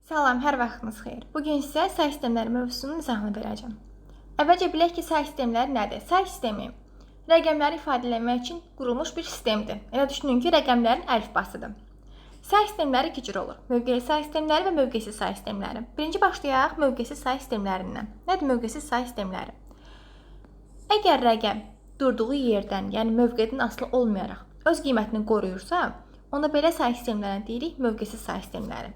Salam, hər vaxtınız xeyir. Bugün sizə say sistemləri mövzusunun izahını verəcəm. Əvvəlcə bilək ki, say sistemləri nədir? Say sistemi rəqəmləri ifadələmək üçün qurulmuş bir sistemdir. Elə düşünün ki, rəqəmlərin əlifbasıdır. Say sistemləri iki cür olur. Mövqeli say sistemləri və mövqesiz say sistemləri. Birinci başlayaq mövqesiz say sistemlərindən. Nədir mövqesiz say sistemləri? Əgər rəqəm durduğu yerdən, yəni mövqedən asılı olmayaraq öz qiymətini qoruyursa, onda belə say sistemlərinə deyirik mövqesiz say sistemləri.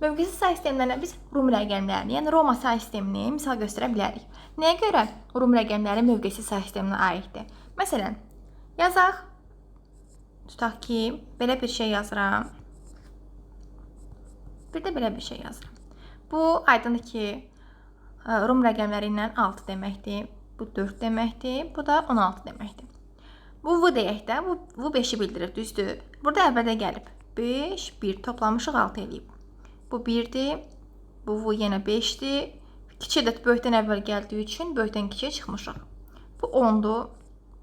Mövqesiz say sistemlərinə biz rum rəqəmlərini, yəni Roma say sistemini misal göstərə bilərik. Nəyə görə rum rəqəmləri mövqesiz say sisteminə aiddir? Məsələn, yazaq, tutaq ki, belə bir şey yazıram. Bir də belə bir şey yazıram. Bu, aydındır ki, rum rəqəmləri ilə 6 deməkdir. Bu 4 deməkdir. Bu da 16 deməkdir. Bu deyək də, bu 5-i bildirir, düzdür. Burada əvvəldə gəlib 5, 1 toplamışıq 6 eləyib. Bu 1-dir, bu yenə 5-dir. Kiçik ədəd böyükdən əvvəl gəldiyi üçün böyükdən kiçiyə çıxmışıq. Bu 10-dur,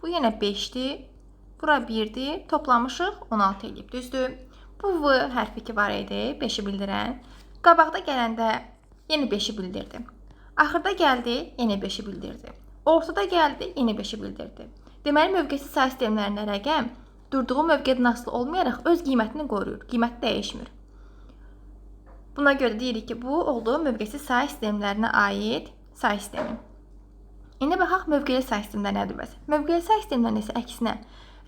bu yenə 5-dir, bura 1-dir, toplamışıq 16 eləyib, düzdür. Bu V hərfi ki var idi, 5-i bildirən. Qabaqda gələndə yenə 5-i bildirdi. Axırda gəldi, yenə 5-i bildirdi. Ortada gəldi, yenə 5-i bildirdi. Deməli, mövqesiz say sistemlərində rəqəm durduğu mövqedən asılı olmayaraq öz qiymətini qoruyur, qiyməti dəyişmir. Buna görə deyirik ki, bu olduğu mövqesiz say sistemlərinə aid say sistemi. İndi baxaq mövqeli say sistemləri nədir bəs? Mövqeli say sistemlərində isə əksinə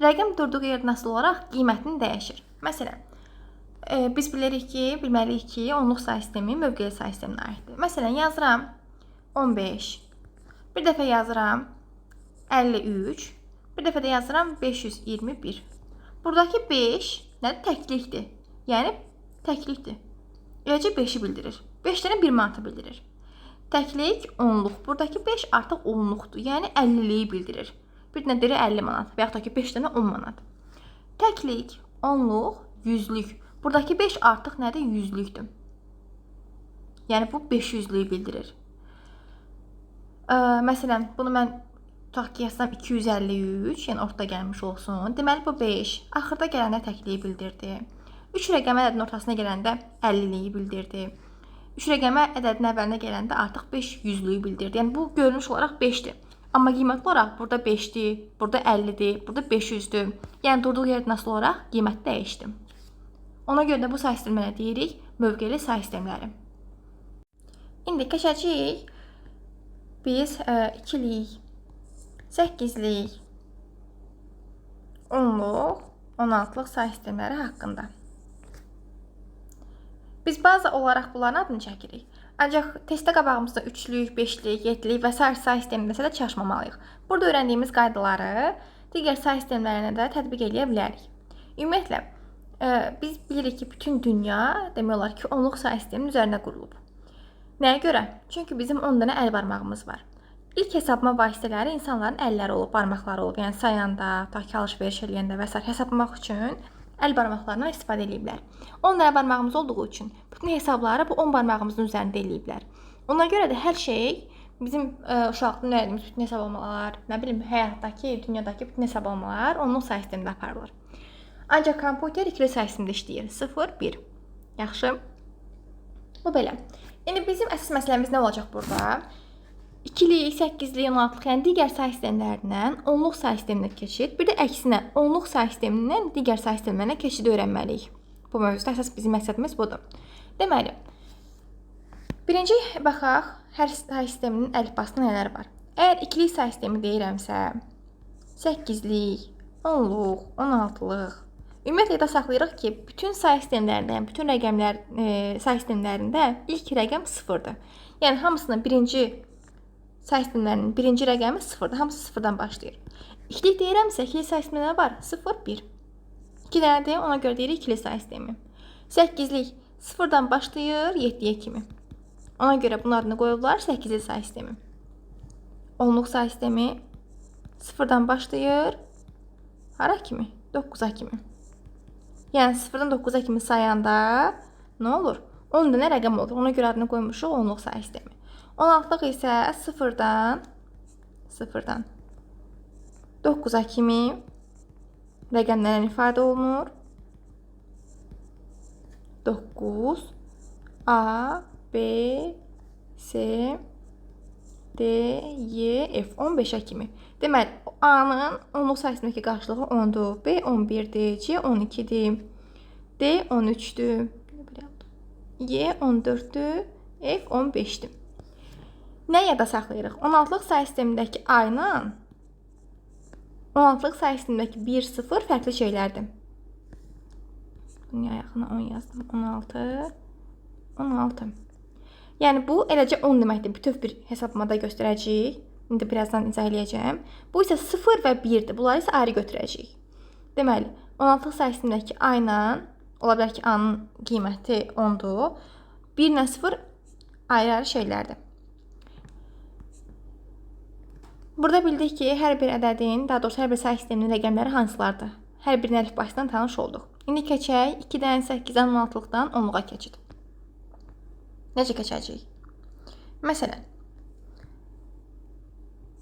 rəqəm durduğu yerdən asılı olaraq qiymətini dəyişir. Məsələn, biz bilməliyik ki, onluq say sistemi mövqeli say sisteminə aiddir. Məsələn, yazıram 15, bir dəfə yazıram 53, bir dəfə də yazıram 521. Buradakı 5 nədir? Təklikdir. Yəni, təklikdir. Eləcə 5-i bildirir. 5 dənə 1 manatı bildirir. Təklik onluq. Buradakı 5 artıq onluqdur. Yəni 50-liyi bildirir. Bir dənə deyir 50 manat və yaxud da ki 5 dənə 10 manat. Təklik, onluq, yüzlük. Buradakı 5 artıq nədir? Yüzlükdür. Yəni bu 500-lüyü bildirir. Məsələn, bunu mən tutaq ki, yazsam 253, yəni ortada gəlmiş olsun. Deməli, bu 5 axırda gələndə təkliyi bildirdi. 3 rəqəmə ədədin ortasına gələndə 50-liyi bildirdi. 3 rəqəmə ədədin əvvəlinə gələndə artıq 5 yüzlüyü bildirdi. Yəni bu görünüş olaraq 5-dir. Amma qiymətli olaraq burada 5-dir, burada 50-dir, burada 500-dür. Yəni durduğu yerdən asılı olaraq qiymət dəyişdi. Ona görə də bu say sistemlərə deyirik mövqeli say sistemləri. İndi keçəcəyik biz 2-lik, 8-lik, 10-luq, 16-lıq say sistemləri haqqında. Biz bazı olaraq bunların adını çəkirik. Ancaq testdə qabağımızda 3-lük, 5-lik, 7-lik və sair say sistemində də çaşmamalıyıq. Burada öyrəndiyimiz qaydaları digər say sistemlərinə də tətbiq edə bilərik. Ümumiyyətlə, biz bilirik ki, bütün dünya demək olar ki, onluq say sisteminin üzərində qurulub. Nəyə görə? Çünki bizim 10 dənə əl barmağımız var. İlk hesablama vasitələri insanların əlləri olub, barmaqları olub. Yəni sayanda, tutaq ki, alış-veriş eləyəndə və s. hesablamaq üçün əl barmaqlarından istifadə ediblər. 10 dənə barmağımız olduğu üçün bütün hesabları bu 10 barmağımızın üzərində ediblər. Ona görə də hər şey bizim uşaqlığında öyrəndiyimiz bütün hesablamalar, nə bilim, həyatdakı, dünyadakı bütün hesablamalar onluq say sistemində aparılır. Ancaq kompüter ikili say sistemində işləyir. 0, 1. Yaxşı. Bu belə. İndi bizim əsas məsələmiz nə olacaq burada? 2-lik, 8-lik, 16-lıq, yəni digər say sistemlərindən onluq say sisteminə keçid, bir də əksinə onluq say sistemindən digər say sistemlərinə keçidi öyrənməliyik. Bu mövzuda əsas bizim məqsədimiz budur. Deməli, birinci baxaq, hər say sisteminin əlifbasında nələr var. Əgər 2-lik say sistemi deyirəmsə, 8-lik, 10-luq, 16-lıq, ümumiyyətlə yada saxlayırıq ki, bütün say sistemlərində, yəni bütün rəqəmlər say sistemlərində ilk rəqəm 0-dır. Yəni hamısının say sistemlərinin birinci rəqəmi 0-dır. Hamısı 0-dan başlayır. İkilik deyirəmsə, ikili say sistemində var? 0, 1. 2 dənədir, ona görə deyirik ikili say sistemi. 8-lik 0-dan başlayır 7-yə kimi. Ona görə bunun adını qoyurlar 8-li say sistemi. 10-luq say sistemi 0-dan başlayır hara kimi? 9-a kimi. Yəni 0-dan 9-a kimi sayanda nə olur? 10 dənə rəqəm olur. Ona görə adını qoymuşuq 10-luq say sistemi. 16-lıq isə 0-dan 9-a kimi rəqəmlərlə ifadə olunur. 9, A, B, C, D, Y, F 15-ə kimi. Deməli, A-nın onluq sayısındakı qarşılığı 10-dur. B 11-dir, C 12-dir, D 13-dür, Y 14-dür, F 15-dir. Nə yada saxlayırıq? 16-lıq sayı sistemindəki A ilə 16-lıq sayı sistemindəki 1, 0 fərqli şeylərdir. Dünya yaxına 10 yazdım. 16, 16. Yəni bu eləcə 10 deməkdir. Bütöv bir hesablamada göstərəcəyik. İndi birazdan izah edəcəyim. Bu isə 0 və 1-dir. Bunları isə ayrı götürəcəyik. Deməli, 16-lıq sayı sistemindəki A ilə ola bilər ki, A-nın qiyməti 10-dur. 1 ilə 0 ayrı-ayrı şeylərdir. Burada bildik ki, hər bir ədədin, daha doğrusu hər bir sayı sisteminin rəqəmləri hansılardır? Hər bir əlif başdan tanış olduq. İndi keçək 2-dən 8-dən 16-lıqdan 10-luğa keçid. Necə keçəcəyik? Məsələn,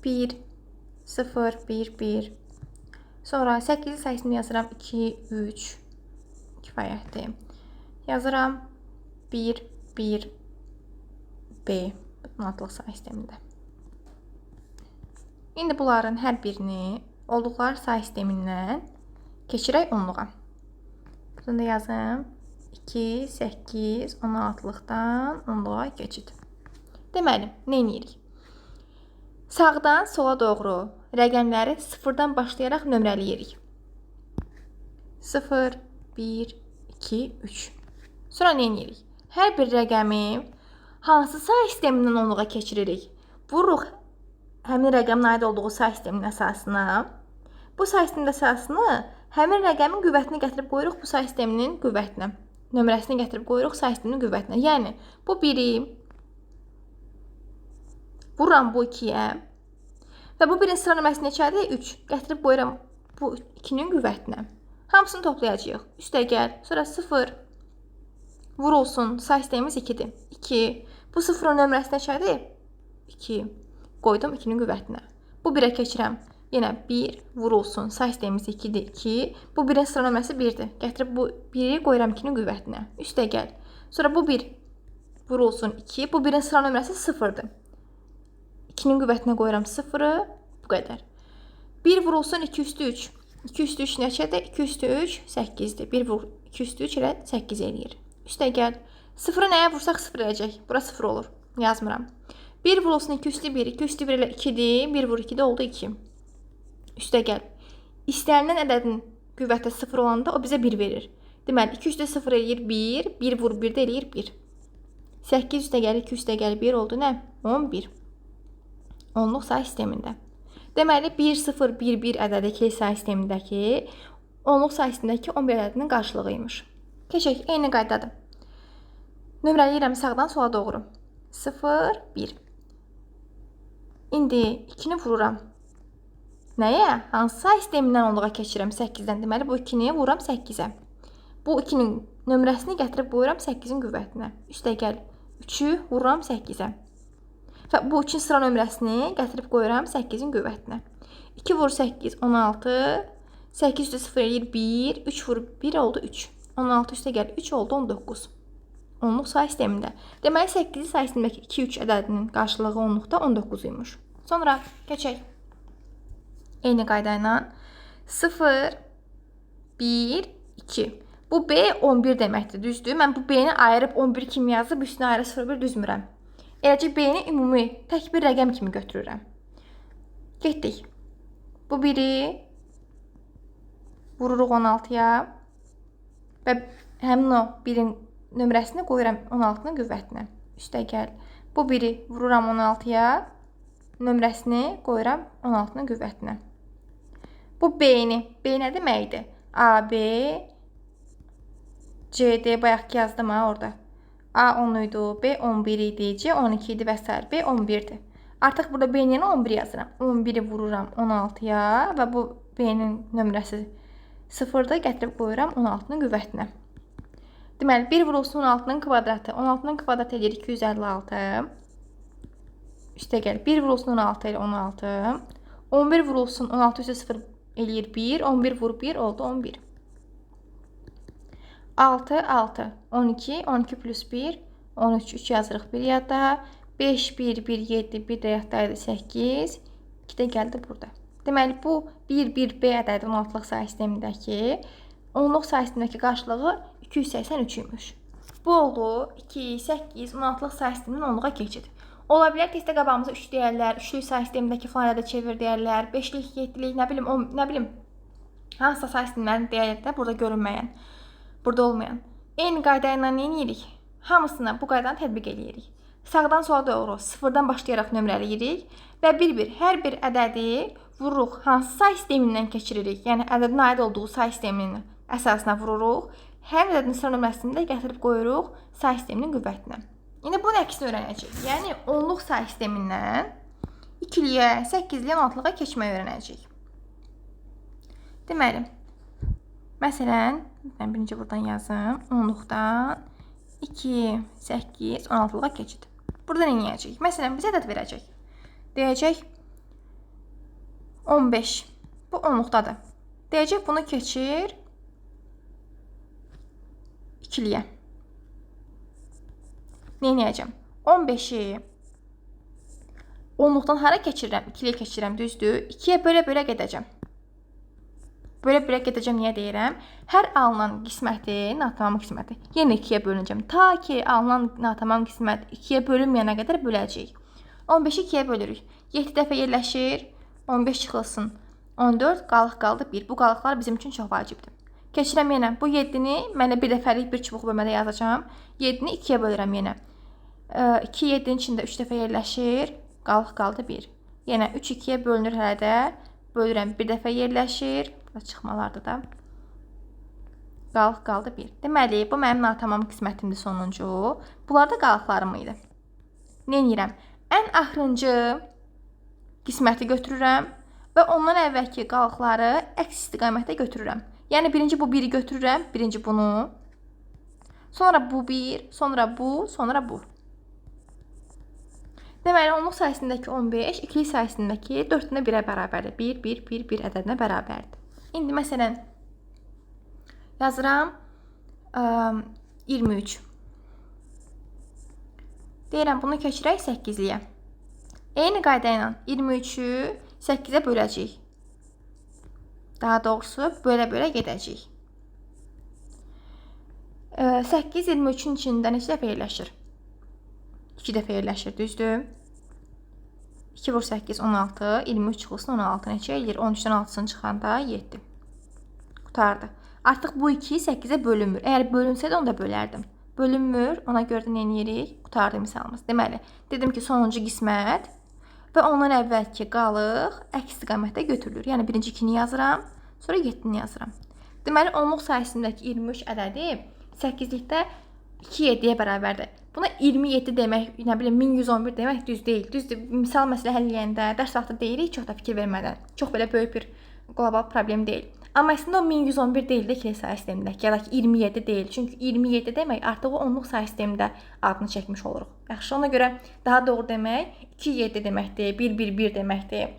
1, 0, 1, 1. Sonra 8 sayısını yazıram 2, 3. Kifayətdir. Yazıram 1, 1, B. 16-lıq sayı sistemində. İndi bunların hər birini olduqları sayı sistemindən keçirək 10-luğa. Bunu da yazım. 2, 8, 16-lıqdan 10-luğa keçid. Deməli, nə edirik? Sağdan sola doğru rəqəmləri 0-dan başlayaraq nömrələyirik. 0, 1, 2, 3. Sonra nə edirik? Hər bir rəqəmi hansı sayı sistemindən 10-luğa keçiririk? Vururuq həmin rəqəmin aid olduğu sayı sisteminin əsasına. Bu sayı sisteminin əsasını həmin rəqəmin qüvvətini gətirib qoyuruq bu sayı sisteminin qüvvətinə. Nömrəsini gətirib qoyuruq sayı sisteminin qüvvətinə. Yəni, bu 1-i vururam bu 2-yə və bu 1-in sıra nömrəsi neçədir? 3. Gətirib qoyuram bu 2-nin qüvvətinə. Hamısını toplayacağıq. Üstə gəl. Sonra 0 vurulsun. Sayı sistemimiz 2-dir. 2. Bu 0-ın nömrəsi neçədir? 2. Qoydum 2-nin qüvvətinə. Bu 1-ə keçirəm. Yenə 1 vurulsun. Sayı sistemimiz 2-dir. 2. Bu 1-in sıra nömrəsi 1-dir. Gətirib bu 1-i qoyuram 2-nin qüvvətinə. Üstə gəl. Sonra bu 1 vurulsun 2. Bu 1-in sıra nömrəsi 0-dır. 2-nin qüvvətinə qoyuram 0-ı. Bu qədər. 1 vurulsun 2 üstü 3. 2 üstü 3 neçədir? 2 üstü 3 8-dir. 1 vur 2 üstü 3 ilə 8 eləyir. Üstə gəl. 0-ı nəyə vursaq 0 eləyəcək. Bura 0 olur. Yazmıram. 1 vurulsun 2 üstü 1. 2 üstü 1 ilə 2-dir. 1 vur 2-də oldu 2. Üstə gəl. İstənilən ədədin qüvvəti 0 olanda o bizə 1 verir. Deməli, 2 üstə 0 eləyir 1. 1 vur 1-də eləyir 1. 8 üstə gəl 2 üstə gəl 1 oldu nə? 11. Onluq sayı sistemində. Deməli, 1, 0, 1, 1 ədədi ikili sayı sistemindəki onluq sayı sistemindəki 11 ədədinin qarşılığıymış. Keçək, eyni qaydadır. Nömrələyirəm sağdan sola doğru. 0, 1. İndi 2-ni vururam. Nəyə? Hansı sayı sistemindən onluğa keçirəm 8-dən? Deməli, bu 2-ni vururam 8-ə. Bu 2-nin nömrəsini gətirib qoyuram 8-in qüvvətinə. Üstə gəl. 3-ü vururam 8-ə. Və bu 3-ün sıra nömrəsini gətirib qoyuram 8-in qüvvətinə. 2 vur 8, 16. 8 üstə 0 eləyir 1. 3 vur 1 oldu 3. 16 üstə gəl 3 oldu 19. Onluq sayı sistemində. Deməli, 8-ci sayı sistemindəki 2, 3 ədədinin qarşılığı onluqda 19 imiş. Sonra keçək. Eyni qayda ilə 0, 1, 2. Bu B 11 deməkdir, düzdür? Mən bu B-ni ayırıb 11 kimi yazıb, üstünə ayrı 0,1 düzmürəm. Eləcə B-ni ümumi tək bir rəqəm kimi götürürəm. Getdik. Bu 1-i vururuq 16-ya və həmin o 1-in nömrəsini qoyuram 16-nın qüvvətinə. Üstə gəl. Bu 1-i vururam 16-ya, nömrəsini qoyuram 16-nın qüvvətinə. Bu B-ni, B nə deməkdir? A, B, C, D, bayaqki yazdım ha orada. A 10 idi, B 11 idi, C 12 idi və s. B 11-dir. Artıq burada B-nin 11 yazıram. 11-i vururam 16-ya və bu B-nin nömrəsi 0-da gətirib qoyuram 16-nın qüvvətinə. Deməli, 1 vurulsun 16-nın kvadratı. 16-nın kvadratı eləyir 256. Üstə gəl. 1 vurulsun 16 ilə 16. 11 vurulsun 16 üstə 0 eləyir 1. 11 vur 1 oldu 11. 6, 6. 12, 12 plus 1, 13, 3 yazırıq bir yadda. 5, 1, 1, 7, 1 də yadda 8. 2 də gəldi burada. Deməli, bu 1, 1, B ədədi 16-lıq say sistemindəki 10-luq say sistemindəki qarşılığı 283 imiş. Bu oldu 2, 8, 16-lıq say sisteminin 10-luğa keçid. Ola bilər testdə qabağımıza 3 deyərlər, 3-lük say sistemindəki falan ədədə çevir deyərlər, 5-lik, 7-lik, nə bilim, hansısa say sistemlərini deyərlər də burada görünməyən, burada olmayan. Eyni qayda ilə nə edirik? Hamısına bu qaydanı tətbiq edirik. Sağdan sola doğru sıfırdan başlayaraq nömrələyirik və bir-bir hər bir ədədi vururuq. Hansı say sistemindən keçiririk? Yəni ədədin aid olduğu say sisteminin əsasına vururuq. Hər ədədin sıra nömrəsini də gətirib qoyuruq say sisteminin qüvvətinə. İndi bunun əksini öyrənəcəyik. Yəni 10-luq say sistemindən 2-liyə, 8-liyə, 16-lığa keçməyi öyrənəcəyik. Deməli, məsələn, mən birinci buradan yazım. 10-luqdan 2, 8, 16-lığa keçid. Burada nə edəcəyik? Məsələn, bizə ədəd verəcək. Deyəcək 15. Bu 10-luqdadır. Deyəcək bunu keçir 2-liyə. Nə edəcəm? 15-i 10-luqdan hara keçirirəm? 2-liyə keçirirəm, düzdür? 2-yə bölə-bölə gedəcəm. Bölə-bölə gedəcəm, niyə deyirəm? Hər alınan qisməti, natamam qisməti, yenə 2-yə bölünəcəm. Ta ki, alınan natamam qismət 2-yə bölünməyənə qədər böləcəyik. 15-i 2-yə bölürük. 7 dəfə yerləşir, 15 çıxılsın. 14, qalıq qaldı 1. Bu qalıqlar bizim üçün çox vacibdir. Keçirəm yenə. Bu 7-ni mən bir dəfəlik bir çubuq bölmədə yazacağam. 7-ni 2-yə bölürəm yenə. 2, 7-nin içində 3 dəfə yerləşir, qalıq qaldı 1. Yenə 3, 2-yə bölünür hələ də. Bölürəm, bir dəfə yerləşir. Burada çıxmalardır da. Qalıq qaldı 1. Deməli, bu mənim natamam qismətimdir sonuncu. Bunlar da qalıqlarım idi. Nə edirəm? Ən axırıncı qisməti götürürəm və ondan əvvəlki qalıqları əks istiqamətdə götürürəm. Yəni, birinci bu 1-i götürürəm, birinci bunu. Sonra bu 1, sonra bu, sonra bu. Deməli, 10-luq sayəsindəki 15, 2-lik sayəsindəki 4-də 1-ə bərabərdir. 1, 1, 1, 1 ədədinə bərabərdir. İndi, məsələn, yazıram 23. Deyirəm, bunu keçirək 8-liyə. Eyni qayda ilə 23-ü 8-ə böləcəyik. Daha doğrusu, bölə-bölə gedəcəyik. 8, 23-ün içində neçə dəfə yerləşir? 2 dəfə yerləşir, düzdür? 2 vur 8, 16, 23 çıxılsın 16 neçə eləyir? 13-dən 6-sını çıxanda 7. Qutardı. Artıq bu 2 8-ə bölünmür. Əgər bölünsəydi, onu da bölərdim. Bölünmür, ona görə də nə edirik? Qutardı misalımız. Deməli, dedim ki, sonuncu qismət və ondan əvvəlki qalıq əks istiqamətdə götürülür. Yəni, birinci 2-ni yazıram, sonra 7-ni yazıram. Deməli, 10-luq sayəsindəki 23 ədədi 8-likdə 2-7-yə bərabərdir. Buna 27 demək, nə bilim, 1111 demək düz deyil. Düzdür, misal məsələ həll edəndə, dərs vaxtı deyirik, çox da fikir vermədən. Çox belə böyük bir qlobal problem deyil. Amma əslində o 1111 deyil də ikilik say sistemindəki, ya da ki 27 deyil. Çünki 27 demək artıq o 10-luq say sistemində adını çəkmiş oluruq. Yaxşı, ona görə daha doğru demək 2-7 deməkdir, 1-1-1 deməkdir.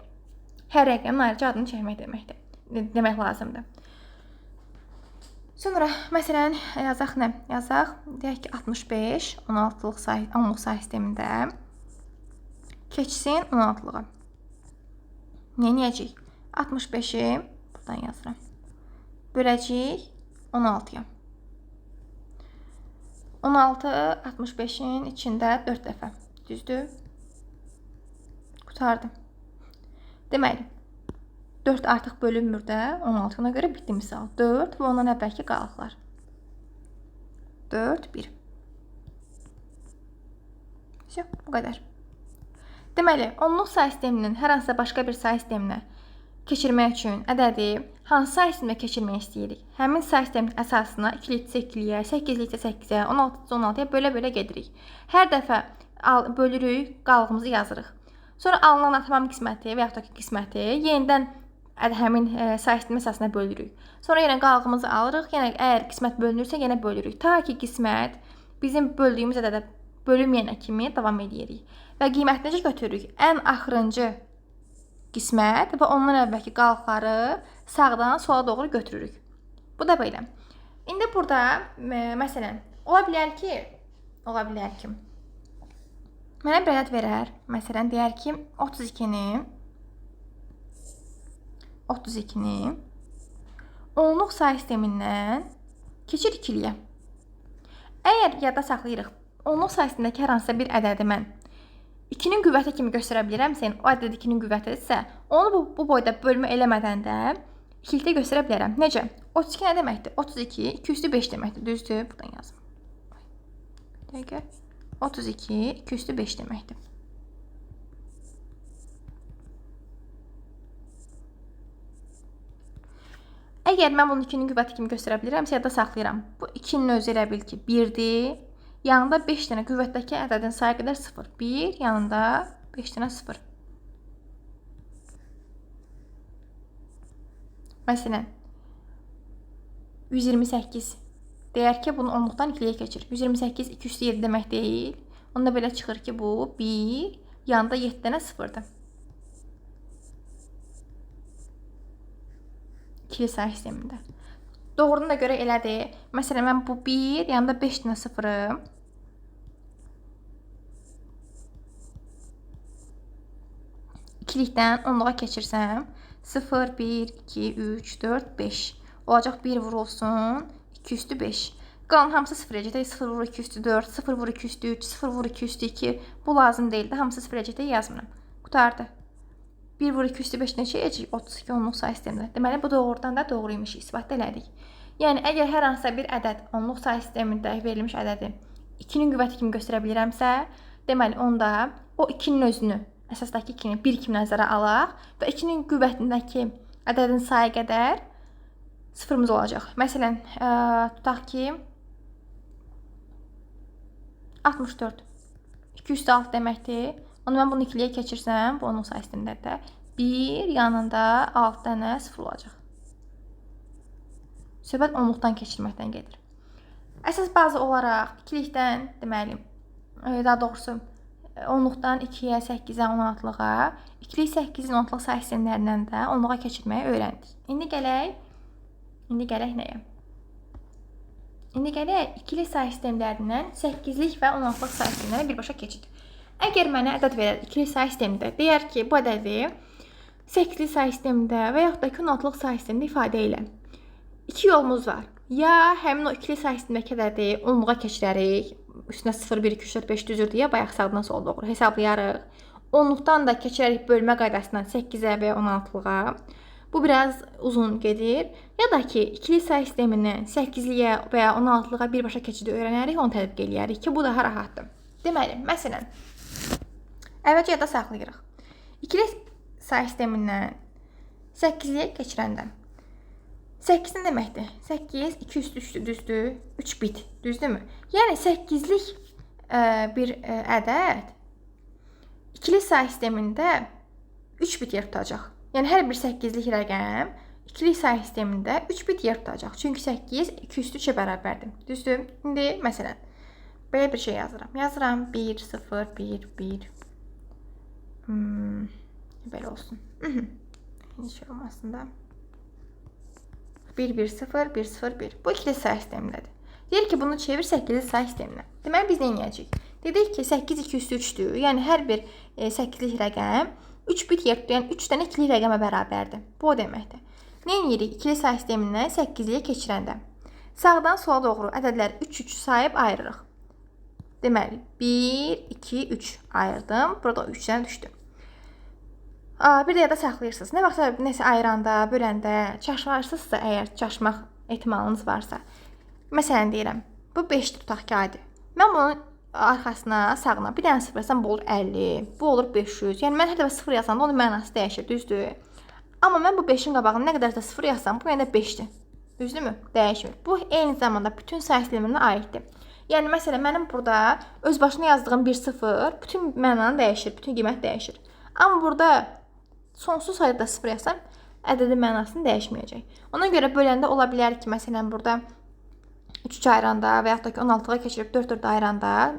Hər rəqəmin ayrıca adını çəkmək deməkdir. Demək lazımdır. Sonra, məsələn, yazaq nə? Yazaq, deyək ki, 65, 16-lıq say, 10-luq say sistemində keçsin 16-lığa. Nə edəcəyik? 65-i buradan yazıram. Böləcəyik 16-ya. 16, 65-in içində 4 dəfə. Düzdür? Qutardı. Deməli, 4 artıq bölünmür də 16-na görə bitdi misal. 4 və ondan əvvəlki qalıqlar. 4, 1. Bu qədər. Deməli, 10-luq say sisteminin hər hansısa başqa bir say sisteminə keçirmək üçün ədədi hansı say sistemə keçirmək istəyirik? Həmin say sistemin əsasına 2-likdə 2-liyə, 8-likdə 8-ə, 16-da 16-ya bölə-bölə gedirik. Hər dəfə bölürük, qalığımızı yazırıq. Sonra alınan tamam qisməti və yaxud da ki qisməti yenidən həmin say sistemi əsasına bölürük. Sonra yenə qalığımızı alırıq, yenə əgər qismət bölünürsə yenə bölürük. Ta ki qismət bizim böldüyümüz ədədə bölünməyənə kimi davam edirik. Və qiymətini necə götürürük? Ən axırıncı qismət və ondan əvvəlki qalıqları sağdan sola doğru götürürük. Bu da belə. İndi burada, məsələn, ola bilər ki, ola bilər ki, mənə bir ədəd verər. Məsələn, deyər ki, 32-ni onluq say sistemindən keçir ikiliyə. Əgər yadda saxlayırıq, onluq say sistemindəki hər hansısa bir ədədi mən 2-nin qüvvəti kimi göstərə bilirəmsə, o ədəd 2-nin qüvvətidirsə, onu bu boyda bölmə eləmədən də ikilikdə göstərə bilərəm. Necə? 32 nə deməkdir? 32, 2 üstü 5 deməkdir. Düzdür? Buradan yazım. 32, 2 üstü 5 deməkdir. Əgər mən bunu 2-nin qüvvəti kimi göstərə bilirəmsə, yadda saxlayıram. Bu 2-nin özü elə bil ki, 1-dir. Yanında 5 dənə qüvvətdəki ədədin sayı qədər 0. 1, yanında 5 dənə 0. Məsələn, 128 deyər ki, bunu onluqdan ikiliyə keçir. 128 2 üstü 7 demək deyil. Onda belə çıxır ki, bu 1, yanında 7 dənə 0-dır. İkili say sistemində. Doğrunu da görə elədir. Məsələn, mən bu 1, yanında 5 dənə 0-ı ikilikdən onluğa keçirsəm, 0, 1, 2, 3, 4, 5. Olacaq 1 vurulsun, 2 üstü 5. Qalan hamısı 0 əcəkdə, 0 vur 2 üstü 4, 0 vur 2 üstü 3, 0 vur 2 üstü 2. Bu lazım deyildi, hamısı 0 əcəkdə yazmıram. Qutardı. 1 vur 2 üstü 5 neçə əcək? 32 onluq say sistemində. Deməli, bu doğrudan da doğruymuş, isbat elədik. Yəni, əgər hər hansısa bir ədəd onluq say sistemində verilmiş ədədi 2-nin qüvvəti kimi göstərə bilirəmsə, deməli, onda o 2-nin özünü, əsasdakı 2-ni 1 kimi nəzərə alaq və 2-nin qüvvətindəki ədədin sayı qədər sıfırımız olacaq. Məsələn, tutaq ki, 64. 2 üstü 6 deməkdir. Onu mən bunu ikiliyə keçirsəm, bu onluq say sistemində 1 yanında 6 dənə 0 olacaq. Söhbət onluqdan keçirməkdən gedir. Əsas bazı olaraq ikilikdən, deməli, daha doğrusu onluqdan 2-yə, 8-ə, 16-lığa, ikilik 8-in 16-lıq say sistemlərindən də onluğa keçirməyi öyrəndik. İndi gələk nəyə? İndi gələk ikili say sistemlərindən 8-lik və 16-lıq say sistemlərinə birbaşa keçid. Əgər mənə ədəd verər ikili say sistemində, deyər ki, bu ədədi 8-li say sistemində və yaxud da 16-lıq say sistemində ifadə elə. 2 yolumuz var. Ya həmin o ikili say sistemindəki ədədi onluğa keçirərik, üstünə 0, 1, 2, 3, 4, 5 düzür deyə bayaq sağdan sola doğru hesablayarıq. Onluqdan da keçirərik bölmə qaydasından 8-ə və 16-lığa. Bu biraz uzun gedir. Ya da ki, ikili say sistemindən 8-liyə və ya 16-lığa birbaşa keçidi öyrənərik, onu tətbiq eləyərik ki, bu daha rahatdır. Deməli, məsələn, əvvəlcə yadda saxlayırıq. İkili say sistemindən 8-liyə keçirəndə 8 nə deməkdir? 8, 2 üstü 3 düzdür, 3 bit, düzdürmü? Yəni 8-lik bir ədəd ikili say sistemində 3 bit yer tutacaq. Yəni hər bir 8-lik rəqəm ikili say sistemində 3 bit yer tutacaq. Çünki 8 2 üstü 3-ə bərabərdir. Düzdür? İndi məsələn belə bir şey yazıram. Yazıram 1 0 1 1. Belə olsun. Heç şey olmasında. 1 1 0 1 0 1. Bu ikili say sistemindədir. Deyir ki, bunu çevir 8-li say sisteminə. Deməli biz nə edəcəyik? Dedik ki, 8 2 üstü 3-dür. Yəni hər bir 8-lik rəqəm 3 bit yer tutan 3 dənə ikili rəqəmə bərabərdir. Bu o deməkdir. Nə edirik? İkili say sistemindən 8-liyə keçirəndə sağdan sola doğru ədədləri 3 3 sayıb ayırırıq. Deməli 1 2 3 ayırdım. Burada 3 dənə düşdü. Bir də yada saxlayırsınız. Nə vaxtsa nəsə ayıranda, böləndə çaşmarsınızsa, əgər çaşmaq ehtimalınız varsa. Məsələn deyirəm, bu 5 tutaq ki, aydır. Mən bunun arxasına, sağına bir dənə 0 yazsam, bu olur 50, bu olur 500. Yəni mən hər dəfə 0 yazanda onun mənası dəyişir, düzdür? Amma mən bu 5-in qabağına nə qədər də 0 yazsam, bu yəni 5-dir. Düzdürmü? Dəyişmir. Bu eyni zamanda bütün say sistemlərinə aiddir. Yəni məsələn mənim burada öz başına yazdığım bir 0 bütün mənanı dəyişir, bütün qiymət dəyişir. Amma burada sonsuz sayda 0 yazsam, ədədin mənasını dəyişməyəcək. Ona görə böləndə ola bilər ki, məsələn burada 3 ayıranda və yaxud da ki 16-ğa keçirib 4 ayıranda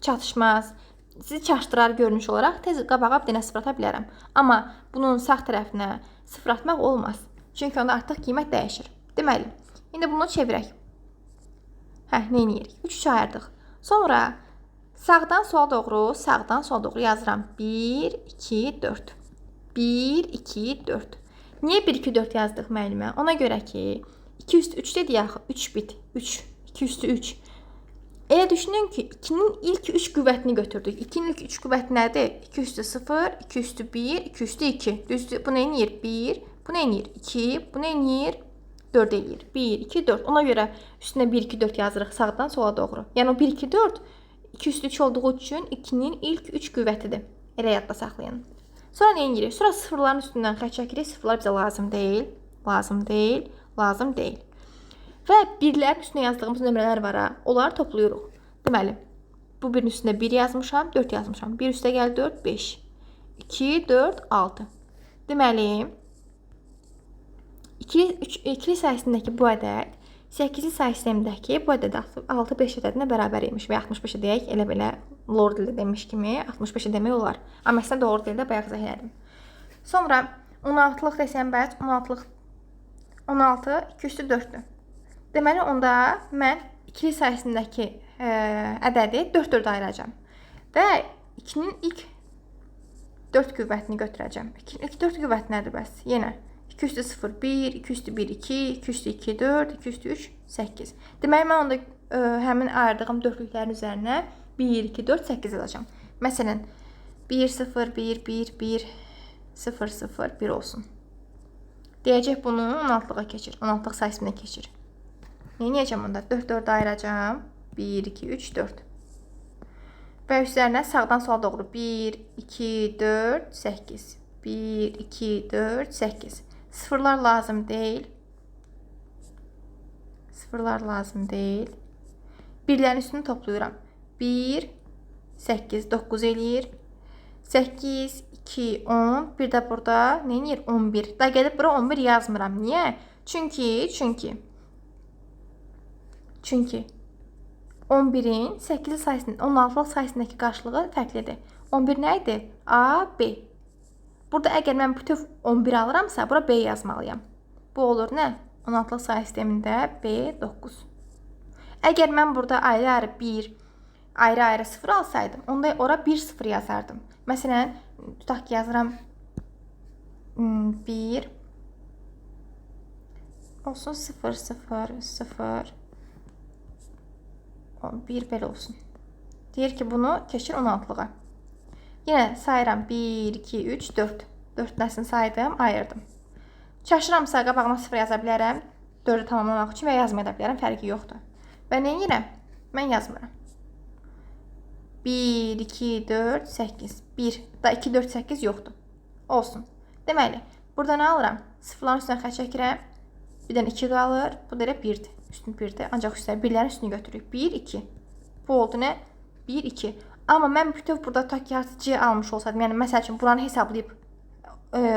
çatışmaz, sizi çaşdırar görünüş olaraq tez qabağa bir dənə 0 ata bilərəm. Amma bunun sağ tərəfinə 0 atmaq olmaz. Çünki onda artıq qiymət dəyişir. Deməli, indi bunu çevirək. Nə edirik? 3 ayırdıq. Sonra Sağdan sola doğru yazıram. 1, 2, 4. 1, 2, 4. Niyə 1, 2, 4 yazdıq müəllimə? Ona görə ki, 2 üstü 3 dedik axı, 3 bit. 3, 2 üstü 3. Elə düşünün ki, 2-nin ilk 3 qüvvətini götürdük. 2-nin ilk 3 qüvvəti nədir? 2 üstü 0, 2 üstü 1, 2 üstü 2. Düzdür? Bu nə edir? 1, bu nə edir? 2, bu nə edir? 4 eləyir. 1, 2, 4. Ona görə üstünə 1, 2, 4 yazırıq sağdan sola doğru. Yəni o 1, 2, 4 2 üstü 3 olduğu üçün 2-nin ilk 3 qüvvətidir. Elə yadda saxlayın. Sonra nə edirik? Sonra sıfırların üstündən xətt çəkirik. Sıfırlar bizə lazım deyil. Lazım deyil. Lazım deyil. Və birlərin üstünə yazdığımız nömrələr var ha. Onları toplayırıq. Deməli, bu birinin üstündə 1 yazmışam, 4 yazmışam. 1 üstə gəl 4, 5. 2, 4, 6. Deməli, ikili sayısındakı bu ədəd 8-li sayı sistemindəki bu ədəd 6-5 ədədinə bərabər imiş və 65-i deyək, elə belə lor dildə demiş kimi 65-i demək olar. Amma əslində doğru dildə bayaq izah elədim. Sonra 16-lıq desəm bəs 16 2 üstü 4-dür. Deməli, onda mən ikili sayısındakı ədədi 4-4 ayıracağım. Və 2-nin ilk 4 qüvvətini götürəcəm. 2-nin ilk 4 qüvvəti nədir bəs? Yenə 2 üstü 0, 1, 2 üstü 1, 2, 2 üstü 2, 4, 2 üstü 3, 8. Deməli, mən onda həmin ayırdığım dörtlüklərin üzərinə 1, 2, 4, 8 yazacağım. Məsələn, 1, 0, 1, 1, 1, 0, 0, 1 olsun. Deyəcək bunu 16-lığa keçir. 16-lıq sayı sisteminə keçir. Neyəcəm onda? 4, 4 ayıracağım. 1, 2, 3, 4. Və üzərinə sağdan sola doğru 1, 2, 4, 8. 1, 2, 4, 8. Sıfırlar lazım deyil. Sıfırlar lazım deyil. Birlərin üstünü toplayıram. 1, 8, 9 eləyir. 8, 2, 10. Bir də burada nə eləyir? 11. Da gəlib bura 11 yazmıram. Niyə? Çünki 11-in 8-li sayısının 16-lıq sayısındakı qarşılığı fərqlidir. 11 nə idi? A, B. Burada əgər mən bütöv 11 alıramsa, bura B yazmalıyam. Bu olur nə? 16-lıq sayı sistemində B, 9. Əgər mən burada ayrı-ayrı 1, ayrı-ayrı 0 alsaydım, onda ora 1, 0 yazardım. Məsələn, tutaq ki, yazıram 1, olsun 0, 0, 0, 1 belə olsun. Deyir ki, bunu keçir 16-lığa. Yenə sayıram 1, 2, 3, 4. 4 nəsini saydım, ayırdım. Çaşıramsa qabağıma 0 yaza bilərəm. 4-ü tamamlamaq üçün və yazmaya da bilərəm, fərqi yoxdur. Və nə edirəm? Mən yazmıram. 1, 2, 4, 8. 1, da 2, 4, 8 yoxdur. Olsun. Deməli, burada nə alıram? Sıfırların üstünə xətt çəkirəm. Bir dənə 2 qalır. Bu da elə 1-dir. Üstün 1-dir. Ancaq üstəlik birlərin üstünü götürürük. 1, 2. Bu oldu nə? 1, 2. Amma mən bütöv burada tak C almış olsaydım, yəni məsəl üçün buranı hesablayıb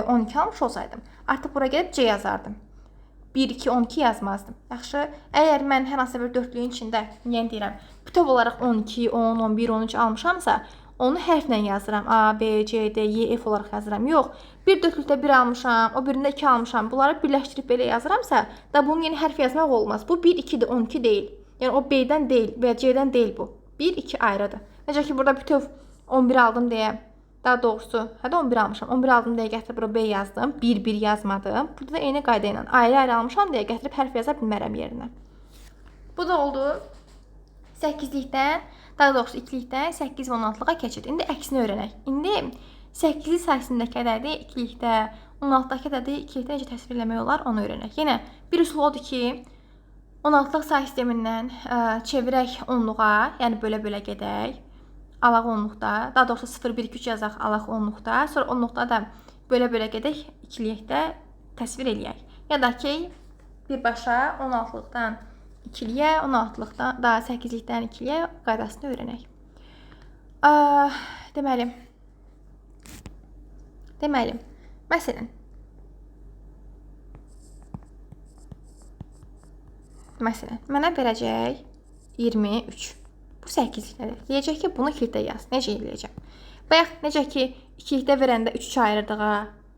12 almış olsaydım, artıq bura gəlib C yazardım. 1, 2, 12 yazmazdım. Yaxşı, əgər mən hər hansı bir dörtlüyün içində, yəni deyirəm, bütöv olaraq 12, 10, 11, 13 almışamsa, onu hərflə yazıram. A, B, C, D, Y, F olaraq yazıram. Yox, bir dörtlükdə 1 almışam, o birində 2 almışam. Bunları birləşdirib belə yazıramsa, da bunun yeni hərf yazmaq olmaz. Bu 1, 2-dir, 12 deyil. Yəni o B-dən deyil və C-dən deyil bu. 1, 2 ayrıdır. Necə ki, burada bütöv 11 aldım deyə, daha doğrusu, hədə 11 almışam. 11 aldım deyə gətirib bura B yazdım. 1, 1 yazmadım. Burada da eyni qayda ilə ayrı-ayrı almışam deyə gətirib hərf yaza bilmərəm yerinə. Bu da oldu 8-likdən, daha doğrusu 2-likdən 8 və 16-lığa keçid. İndi əksini öyrənək. İndi 8-li sayısındakı ədədi 2-likdə, 16-dakı ədədi 2-likdə necə təsvir eləmək olar, onu öyrənək. Yenə bir üsul odur ki, 16-lıq sayı sistemindən çevirək 10-luğa, yəni bölə-bölə gedək. Alaq 10-luqda, daha doğrusu 0, 1, 2, 3 yazaq alaq 10-luqda. Sonra 10-luqda da bölə-bölə gedək, 2-likdə təsvir eləyək. Ya da ki, birbaşa 16-lıqdan 2-liyə, 16-lıqdan daha 8-likdən 2-liyə qaydasını öyrənək. Deməli, məsələn, mənə verəcək 23. Bu 8-likdədir. Deyəcək ki, bunu 2-likdə yaz. Necə eləyəcəm? Bayaq, necə ki, 2-likdə verəndə 3 ayırdığına,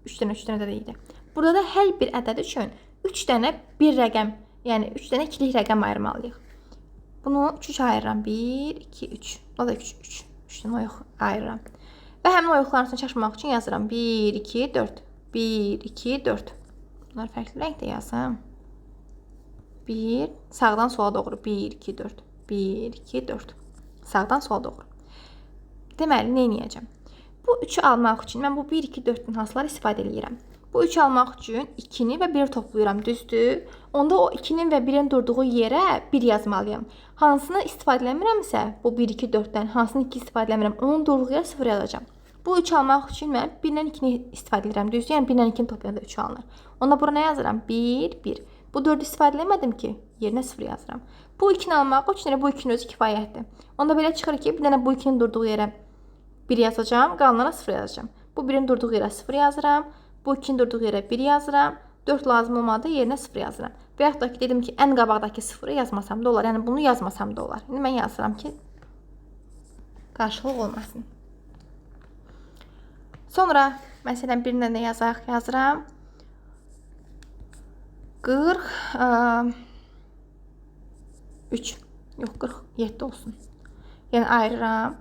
3 dənə də deyildi. Burada da hər bir ədəd üçün 3 dənə bir rəqəm, yəni 3 dənə 2-lik rəqəm ayırmalıyıq. Bunu 3-3 ayırıram. 1, 2, 3. O da 3. 3-dən oyuq ayırıram. Və həmin oyuqların üstünə çaşmamaq üçün yazıram. 1, 2, 4. 1, 2, 4. Bunlar fərqli rəngdə yazsam. 1, sağdan sola doğru. 1, 2, 4. 1, 2, 4. Sağdan sola doğru. Deməli, nə edəcəm? Bu 3-ü almaq üçün mən bu 1, 2, 4-ün hansıları istifadə edirəm? Bu 3-ü almaq üçün 2-ni və 1-i toplayıram, düzdür? Onda o 2-nin və 1-in durduğu yerə 1 yazmalıyam. Hansını istifadə eləmirəmsə, bu 1, 2, 4-dən hansını 2 istifadə eləmirəm, onun durduğu yerə 0 yazacağam. Bu 3 almaq üçün mən 1-dən 2-ni istifadə edirəm, düzdür? Yəni 1-dən 2-ni toplayanda 3 alınır. Onda bura nə yazıram? 1, 1. Bu 4-ü istifadə eləmədim ki, yerinə 0 yazıram. Bu 2-ni almaq üçün bu 2-nin özü kifayətdir. Onda belə çıxır ki, bir dənə bu 2-nin durduğu yerə 1 yazacağam, qalanlara 0 yazacağım. Bu 1-in durduğu yerə 0 yazıram. Bu 2-nin durduğu yerə 1 yazıram. 4 lazım olmadı, yerinə 0 yazıram. Və yaxud da ki, dedim ki, ən qabaqdakı 0-ı yazmasam da olar. Yəni bunu yazmasam da olar. İndi mən yazıram ki, qarşılıq olmasın. Sonra, məsələn, bir nə yazaq? Yazıram. 43. Yox, 47 olsun. Yəni ayırıram.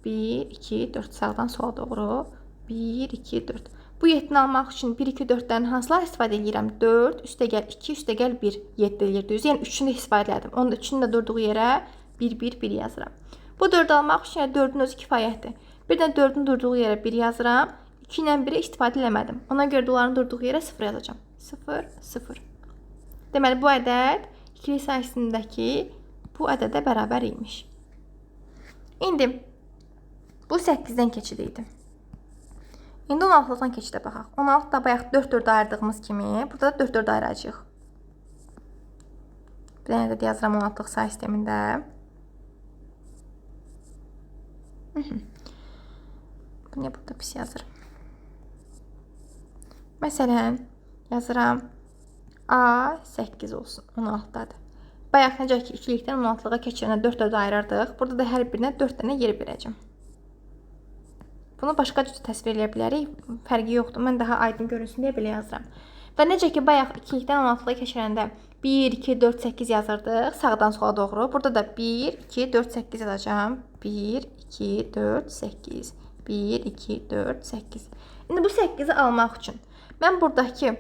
1, 2, 4 sağdan sola doğru. 1, 2, 4. Bu 7-ni almaq üçün 1, 2, 4-dən hansılar istifadə edirəm? 4, üstəgəl 2, üstəgəl 1, 7 eləyir. Düz. Yəni 3-ünü də istifadə elədim. Onun da 3-ünün də durduğu yerə 1, 1, 1 yazıram. Bu 4-ü almaq üçün 4-ün özü kifayətdir. Bir də 4-ün durduğu yerə 1 yazıram. 2 ilə 1-i istifadə eləmədim. Ona görə də onların durduğu yerə 0 yazacağım. 0, 0. Deməli, bu ədəd ikili sayısındakı bu ədədə bərabər imiş. İndi bu 8-dən keçid idi. İndi 16-dan keçidə baxaq. 16-da bayaq 4-4 ayırdığımız kimi, burada da 4-4 ayıracağıq. Bir dənə də yazıram 16-lıq say sistemində. Bu niyə burada pis yazır? Məsələn, yazıram A 8 olsun, 16-dadır. Bayaq necə ki, 2-likdən 16-lığa keçirəndə 4-4 ayırırdıq. Burada da hər birinə 4 dənə yer verəcəm. Bunu başqa cür təsvir edə bilərik. Fərqi yoxdur. Mən daha aydın görünsün deyə belə yazıram. Və necə ki, bayaq 2-likdən 16-lığa keçirəndə 1, 2, 4, 8 yazırdıq. Sağdan sola doğru. Burada da 1, 2, 4, 8 yazacağım. 1, 2, 4, 8. 1, 2, 4, 8. İndi bu 8-i almaq üçün mən buradakı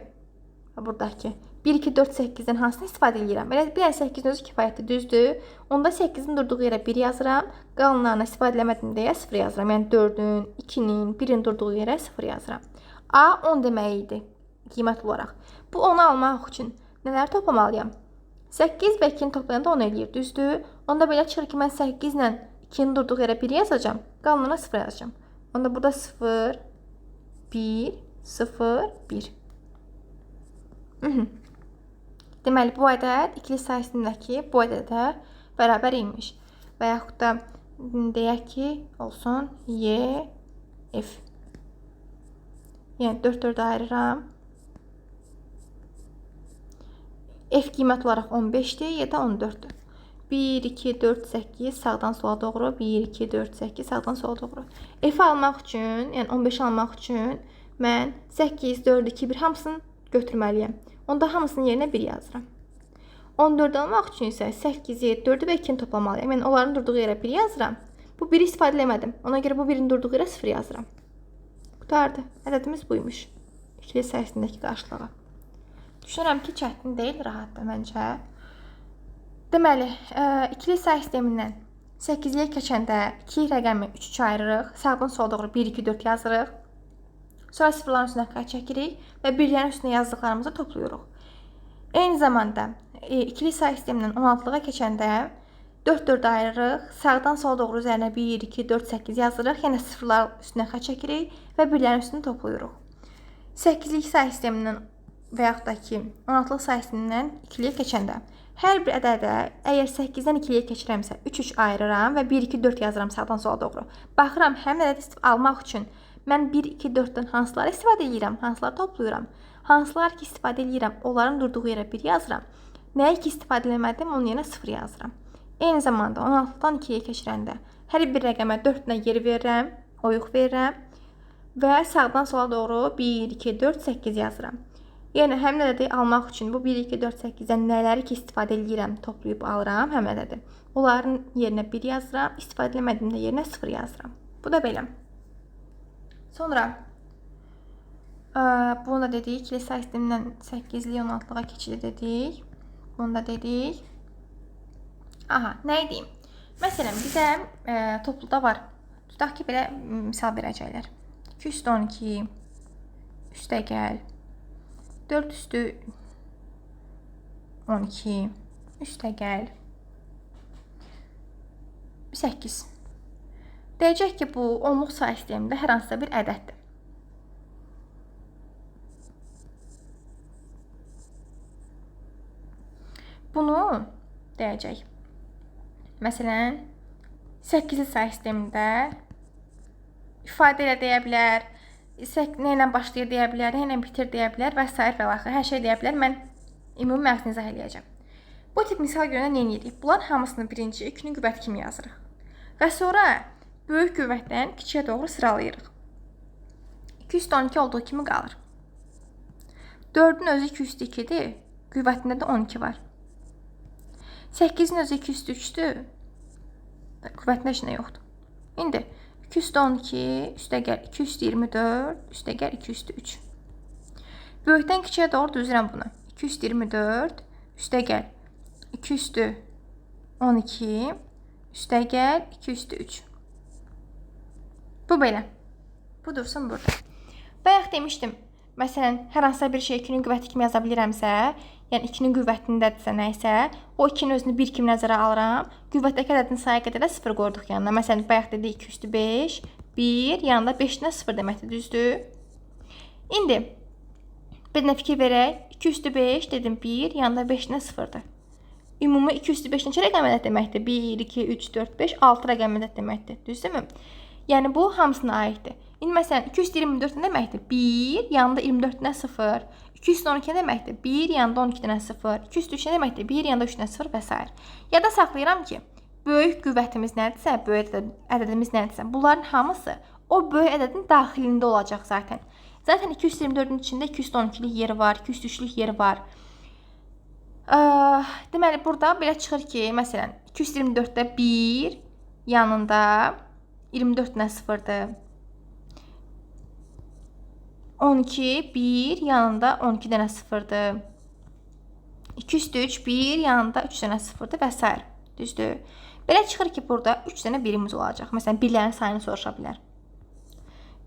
1, 2, 4, 8-dən hansını istifadə edirəm? Belə bir dənə 8-in özü kifayətli, düzdür? Onda 8-in durduğu yerə 1 yazıram. Qalanlarına istifadə eləmədim deyə 0 yazıram. Yəni 4-ün, 2-nin, 1-in durduğu yerə 0 yazıram. A 10 demək idi qiymət olaraq. Bu 10-u almaq üçün nələr toplamalıyam? 8 və 2-ni toplayanda 10 eləyir, düzdür? Onda belə çıxır ki, mən 8 ilə 2-nin durduğu yerə 1 yazacağım. Qalanlarına 0 yazacağım. Onda burada 0, 1, 0, 1. Deməli, bu ədəd ikili sayısındakı bu ədədə bərabər imiş. Və yaxud da deyək ki, olsun Y, F. Yəni 4-4 ayırıram. F qiymət olaraq 15-dir, Y də 14-dür. 1, 2, 4, 8 sağdan sola doğru. 1, 2, 4, 8 sağdan sola doğru. F almaq üçün, yəni 15 almaq üçün mən 8, 4, 2, 1 hamısını götürməliyəm. Onda hamısının yerinə 1 yazıram. 14 almaq üçün isə 8, 7, 4 və 2-ni toplamalıyam. Yəni onların durduğu yerə 1 yazıram. Bu 1-i istifadə eləmədim. Ona görə bu 1-in durduğu yerə 0 yazıram. Qutardı. Ədədimiz buymuş. İkili sayısındakı qarşılığı. Düşünürəm ki, çətin deyil, rahatdır məncə. Deməli, ikili say sistemindən 8-liyə keçəndə 2 rəqəmi 3-3 ayırırıq. Sağdan sola doğru 1, 2, 4 yazırıq. Sonra sıfırların üstünə xətt çəkirik və birlərin üstünə yazdıqlarımızı toplayırıq. Eyni zamanda ikili say sistemindən 16-lığa keçəndə 4-4 ayırırıq. Sağdan sola doğru üzərinə 1, 2, 4, 8 yazırıq. Yəni sıfırların üstünə xətt çəkirik və birlərin üstünü toplayırıq. 8-lik say sistemindən və yaxud da ki 16-lıq say sistemindən 2-liyə keçəndə hər bir ədədə əgər 8-dən 2-liyə keçirəmsə 3-3 ayırıram və 1, 2, 4 yazıram sağdan sola doğru. Baxıram, həmin ədədi almaq üçün mən 1, 2, 4-dən hansıları istifadə edirəm, hansıları toplayıram. Hansılar ki istifadə edirəm, onların durduğu yerə 1 yazıram. Nəyi ki istifadə eləmədim, onun yerinə 0 yazıram. Eyni zamanda 16-dan 2-yə keçirəndə hər bir rəqəmə 4 dənə yer verirəm, oyuq verirəm və sağdan sola doğru 1, 2, 4, 8 yazıram. Yəni həm ədədi almaq üçün bu 1, 2, 4, 8-dən nələri ki istifadə edirəm, toplayıb alıram, həm ədədi. Onların yerinə 1 yazıram, istifadə etmədiyimdə yerinə 0 yazıram. Bu da belə. Sonra bunu da dedik, kilsə sistemindən 8-li 16-lığa keçidi dedik. Bunu da dedik. Aha, nə edeyim? Məsələn, bizə topluda var. Tutaq ki, belə misal verəcəklər. 2 üstü 12 üstəgəl 4 üstü 12 üstəgəl 8. Deyəcək ki, bu onluq say sistemində hər hansısa bir ədəddir. Bunu deyəcək. Məsələn, 8-li say sistemində ifadə ilə deyə bilər, nə ilə başlayır deyə bilər, nə ilə bitir deyə bilər və s. və axır. Hər şey deyə bilər. Mən ümumi məqsədini izah eləyəcəm. Bu tip misal görəndə nə edirik? Bunların hamısını birinci, 2-nin qüvvəti kimi yazırıq. Və sonra böyük qüvvətdən kiçiyə doğru sıralayırıq. 2 üstü 12 olduğu kimi qalır. 4-ün özü 2 üstü 2-dir. Qüvvətində də 12 var. 8-in özü 2 üstü 3-dür. Qüvvətində heç nə yoxdur. İndi 2 üstü 12 üstəgəl 2 üstü 24 üstəgəl 2 üstü 3. Böyükdən kiçiyə doğru düzürəm bunu. 2 üstü 24 üstəgəl 2 üstü 12 üstəgəl 2 üstü 3. Bu belə. Bu dursun burada. Bayaq demişdim. Məsələn, hər hansısa bir şey 2-nin qüvvəti kimi yaza bilirəmsə, yəni 2-nin qüvvətindədirsə nəysə, o 2-nin özünü 1 kimi nəzərə alıram. Qüvvətdəki ədədin sayı qədər də 0 qoyduq yanına. Məsələn, bayaq dedik 2 üstü 5, 1, yanında 5-dən 0 deməkdir, düzdür? İndi bir nə fikir verək. 2 üstü 5 dedim 1, yanında 5-dən 0-dır. Ümumi 2 üstü 5 neçə rəqəm ədəd deməkdir? 1, 2, 3, 4, 5, 6 rəqəm ədəd deməkdir, düzdürmü? Yəni bu hamısına aiddir. İndi məsələn 224 nə deməkdir? 1, yanında 24-dən 0. 212 nə deməkdir? 1, yanında 12-dən 0. 203 nə deməkdir? 1, yanında 3-dən 0 və s. Yada saxlayıram ki, böyük qüvvətimiz nədirsə, böyük ədədimiz nədirsə, bunların hamısı o böyük ədədin daxilində olacaq zaten. Zaten 224-ün içində 212-lik yeri var, 203-lük yeri var. Deməli, burada belə çıxır ki, məsələn, 224-də 1, yanında 24-dən 0-dır. 12, 1, yanında 12-dən 0-dır. 2 üstü 3, 1, yanında 3-dən 0-dır və s. Düzdür. Belə çıxır ki, burada 3 dənə birimiz olacaq. Məsələn, birlərin sayını soruşa bilər.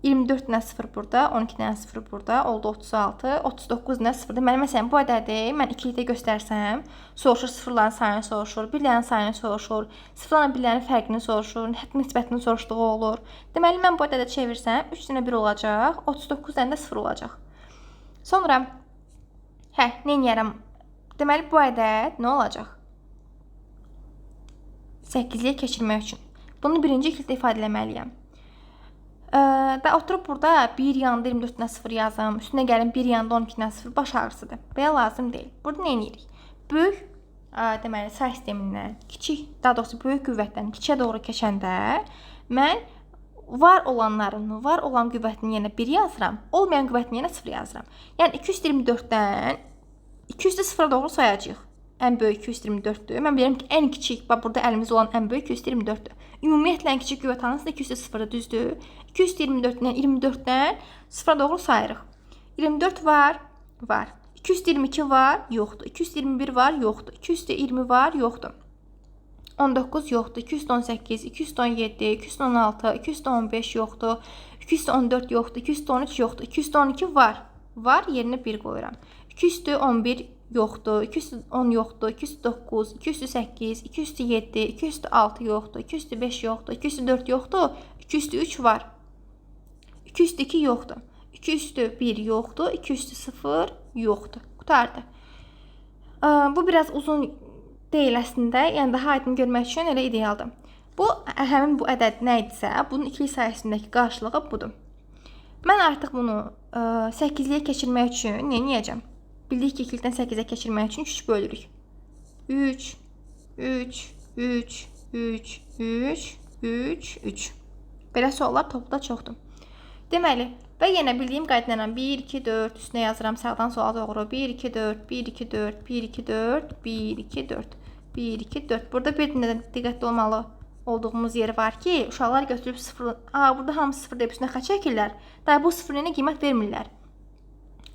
24-dən 0 burada, 12-dən 0 burada, oldu 36, 39-dən 0-dır. Məsələn, bu ədədi mən ikilikdə göstərsəm, soruşur, sıfırların sayını soruşur, birlərin sayını soruşur, sıfırlarla birlərin fərqini soruşur, hətta nisbətini soruşduğu olur. Deməli, mən bu ədədi çevirsəm, 3 dənə 1 olacaq, 39 dənə də 0 olacaq. Sonra, nə edərəm? Deməli, bu ədəd nə olacaq? 8-liyə keçirmək üçün. Bunu birinci ikilikdə ifadə eləməliyəm. Və oturub burada 1 yanında 24-dən 0 yazım, üstünə gəlin 1 yanında 12-dən 0 baş ağrısıdır. Belə lazım deyil. Burada nə edirik? Böyük, deməli, say sistemindən kiçik, daha doğrusu böyük qüvvətdən kiçiyə doğru keçəndə mən var olanların, var olan qüvvətinin yerinə 1 yazıram, olmayan qüvvətinin yerinə 0 yazıram. Yəni 224-dən 200-0-a doğru sayacağıq. Ən böyük 224-dür. Mən bilirəm ki, ən kiçik, bax burada əlimizdə olan ən böyük 224-dür. Ümumiyyətlə ən kiçik qüvvət hansıdır? 200-0-dır, düzdür? 224-dən 24-dən 0-a doğru sayırıq. 24 var, var. 222 var, yoxdur. 221 var, yoxdur. 220 var, yoxdur. 19 yoxdur. 218, 217, 216, 215 yoxdur. 214 yoxdur. 213 yoxdur. 212 var. Var, yerinə 1 qoyuram. 211 yoxdur, 210 yoxdur, 209, 208, 207, 206 yoxdur, 205 yoxdur, 204 yoxdur, 203 var. 202 yoxdur, 201 yoxdur, 200 yoxdur. Qutardı. Bu biraz uzun deyil əslində, yəni daha aydın görmək üçün elə idealdır. Həmin bu ədəd nə idisə, bunun ikilik sayəsindəki qarşılığı budur. Mən artıq bunu 8-liyə keçirmək üçün nə edəcəm? Bildik ki, ikilikdən 8-ə keçirmək üçün 3 bölürük. 3, 3, 3, 3, 3, 3, 3. Belə suallar topluda çoxdur. Deməli, və yenə bildiyim qayda ilə 1, 2, 4 üstünə yazıram sağdan sola doğru. 1, 2, 4, 1, 2, 4, 1, 2, 4, 1, 2, 4, 1, 2, 4. Burada bir dənə də diqqətli olmalı olduğumuz yer var ki, uşaqlar götürüb 0, burada hamısı 0 deyib üstünə xətt çəkirlər. Daha bu 0-ına qiymət vermirlər.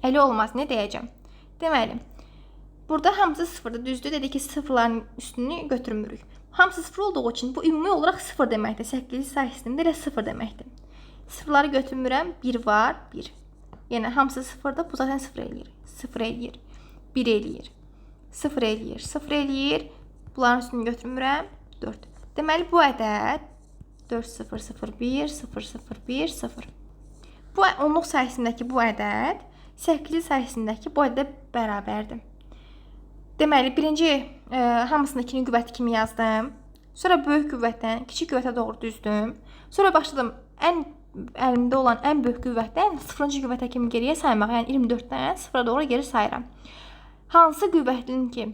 Elə olmaz, nə deyəcəm? Deməli, burada hamısı 0-dır, düzdür. Dedik ki, sıfırların üstünü götürmürük. Hamısı 0 olduğu üçün bu ümumi olaraq 0 deməkdir. 8 say sistemində elə 0 deməkdir. Sıfırları götürmürəm, 1 var, 1. Yəni, hamısı 0-dır, bu zaten 0 eləyir. 0 eləyir, 1 eləyir, 0 eləyir, 0 eləyir. Bunların üstünü götürmürəm, 4. Deməli, bu ədəd 4, 0, 0, 1, 0, 0, 1, 0. Bu onluq sayısındakı bu ədəd 8 sayısındakı bu ədədə bərabərdir. Deməli, birinci hamısını 2-nin qüvvəti kimi yazdım. Sonra böyük qüvvətdən kiçik qüvvətə doğru düzdüm. Sonra başladım əlimdə olan ən böyük qüvvətdən 0-cı qüvvətə kimi geriyə saymaq. Yəni 24-dən 0-a doğru geri sayıram. Hansı qüvvətin ki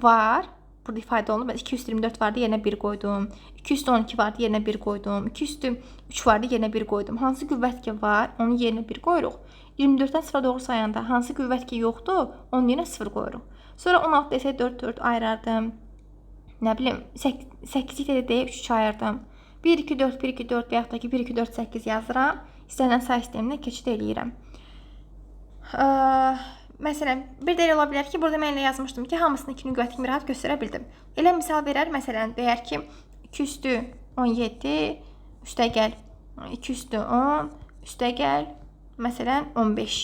var, burada ifadə olunub. 2 üstü 24 vardı, yerinə 1 qoydum. 2 üstü 12 vardı, yerinə 1 qoydum. 2 üstü 3 vardı, yerinə 1 qoydum. Hansı qüvvət ki var, onun yerinə 1 qoyuruq. 24-dən 0-a doğru sayanda hansı qüvvət ki yoxdur, onun yerinə 0 qoyuruq. Sonra 16 desə 4 ayırardım. Nə bilim, 8-lik də 3 ayırdım. 1, 2, 4, 1, 2, 4 və yaxud da ki 1, 2, 4, 8 yazıram. İstənilən say sisteminə keçid eləyirəm. Məsələn, bir də elə ola bilər ki, burada mən elə yazmışdım ki, hamısını 2-nin qüvvəti kimi rahat göstərə bildim. Elə misal verər, məsələn, deyər ki, 2 üstü 17 üstəgəl 2 üstü 10 üstəgəl, məsələn, 15.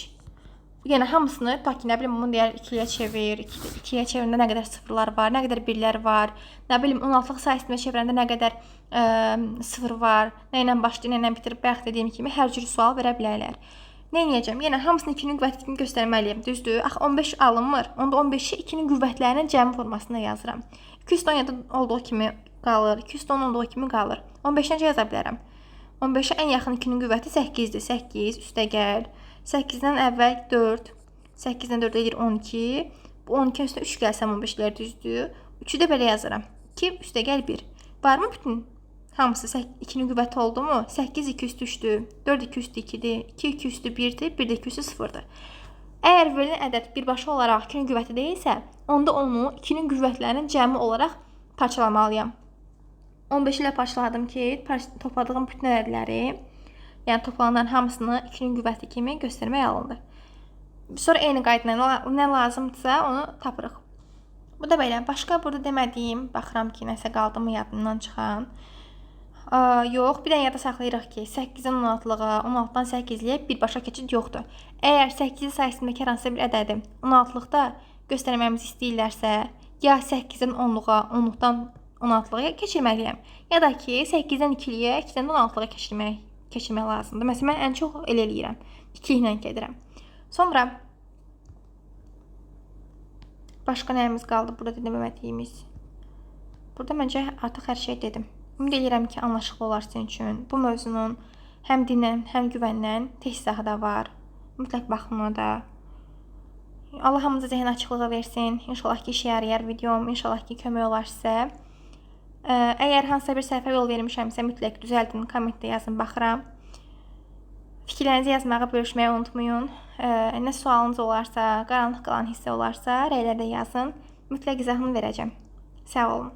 Yəni, hamısını, ta ki, nə bilim, bunu deyər 2-yə çevir, 2-yə çevirəndə nə qədər sıfırlar var, nə qədər birlər var, nə bilim, 16-lıq say sistemə çevirəndə nə qədər sıfır var, nə ilə başlayır, nə ilə bitir, bayaq dediyim kimi, hər cür sual verə bilərlər. Nə edəcəm? Yəni, hamısını 2-nin qüvvəti kimi göstərməliyim, düzdür? Axı, 15 alınmır. Onda 15-i 2-nin qüvvətlərinin cəmi formasında yazıram. 217 olduğu kimi qalır, 210 olduğu kimi qalır. 15-dən necə yaza bilərəm? 15-ə ən yaxın 2-nin qüvvəti 8-dir. 8 üstəgəl. 8-dən əvvəl 4. 8-dən 4 edir 12. Bu 12-nin üstünə 3 gəlsəm 15-lər düzdür. 3-ü də belə yazıram. 2 üstəgəl 1. Varmı bütün? Hamısı 2-nin qüvvəti oldu mu? 8 2 üstü 3-dür. 4 2 üstü 2-dir. 2 2 üstü 1-dir. 1 2 üstü 0-dır. Əgər verilən ədəd birbaşa olaraq 2-nin qüvvəti deyilsə, onda onu 2-nin qüvvətlərinin cəmi olaraq parçalamalıyam. 15 ilə parçaladım ki, topladığım bütün ədədləri, yəni toplanan hamısını 2-nin qüvvəti kimi göstərmək alındı. Sonra eyni qayda nə lazımdırsa onu tapırıq. Bu da belə. Başqa burada demədiyim, baxıram ki, nəsə qaldı mı yadımdan çıxan. Yox, bir dənə yada saxlayırıq ki, 8-dən 16-lığa, 16-dan 8-liyə birbaşa keçid yoxdur. Əgər 8-li sayısındakı hər hansısa bir ədədi 16-lıqda göstərməyimizi istəyirlərsə, ya 8-dən 10-luğa, 10-luqdan 16-lığa keçirməliyəm. Ya da ki, 8-dən 2-liyə, 2-dən 16-lığa keçirmək lazımdır. Məsələn, mən ən çox elə eləyirəm. 2 ilə gedirəm. Sonra, başqa nəyimiz qaldı burada demədiyimiz? Burada məncə artıq hər şey dedim. Ümid edirəm ki, anlaşıqlı olar sizin üçün. Bu mövzunun həm dinlə, həm güvəndən test izahı da var. Mütləq baxın ona da. Allah hamımıza zehin açıqlığı versin. İnşallah ki, işə yarayar videom. İnşallah ki, kömək olar sizə. Əgər hansısa bir səhvə yol vermişəmsə, mütləq düzəldin, kommentdə yazın, baxıram. Fikirlərinizi yazmağı, bölüşməyi unutmayın. Nə sualınız olarsa, qaranlıq qalan hissə olarsa, rəylərdə yazın. Mütləq izahını verəcəm. Sağ olun.